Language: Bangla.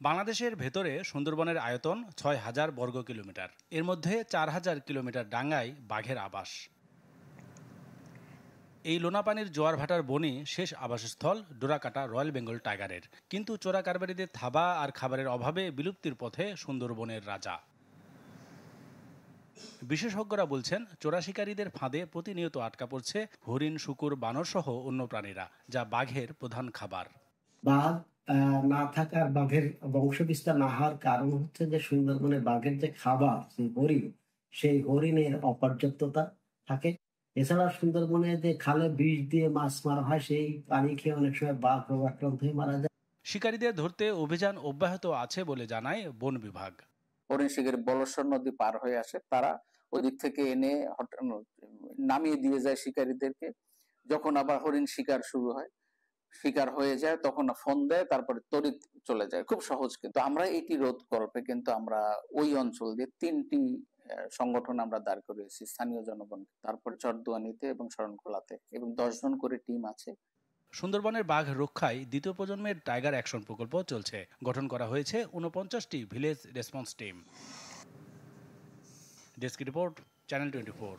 বাংলাদেশের ভেতরে সুন্দরবনের আয়তন ৬,০০০ বর্গ কিলোমিটার। এর মধ্যে ৪,০০০ কিলোমিটার ডাঙ্গায় বাঘের আবাস। এই লোনাপানির জোয়ার ভাটার বনই শেষ আবাসস্থল ডোরাকাটা রয়্যাল বেঙ্গল টাইগারের। কিন্তু চোরা কারবারিদের থাবা আর খাবারের অভাবে বিলুপ্তির পথে সুন্দরবনের রাজা। বিশেষজ্ঞরা বলছেন, চোরা শিকারীদের ফাঁদে প্রতিনিয়ত আটকা পড়ছে হরিণ, শূকর, বানর সহ অন্য প্রাণীরা, যা বাঘের প্রধান খাবার। বাঘ না থাকার, বাঘের বংশবিস্তার না হওয়ার কারণ হচ্ছে যে সুন্দরবনে বাঘের যে খাবার, সেই হরিণ, সেই হরিণের অপর্যাপ্ততা থাকে। এছাড়া সুন্দরবনে যে খালে বিষ দিয়ে মাছ মারা হয়, সেই পানি খেয়ে অনেক সময় বাঘ রোগাক্রান্ত হয়ে মারা যায়। শিকারীদের ধরতে অভিযান অব্যাহত আছে বলে জানায় বন বিভাগ। হরিণ শিকারী বলশ্বর নদী পার হয়ে আসে, তারা ওই দিক থেকে এনে নামিয়ে দিয়ে যায় শিকারীদেরকে। যখন আবার হরিণ শিকার শুরু হয়, শিকার হয়ে যায়, তখন ফোন দেয়, তারপরে তড়িৎ চলে যায়। খুব সহজ। কিন্তু আমরা এটি রোধ করতে কিন্তু আমরা ওই অঞ্চল দিয়ে ৩টি সংগঠন আমরা দাঁড় করিয়েছি, স্থানীয় জনগণ, তারপর চরদুয়ানিতে এবং শরণখোলাতে, এবং 10 জন করে টিম আছে। সুন্দরবনের বাঘ রক্ষায় দ্বিতীয় প্রজন্মের টাইগার অ্যাকশন প্রকল্প চলছে। গঠন করা হয়েছে ৪৯টি village response team. Desk report, channel 24।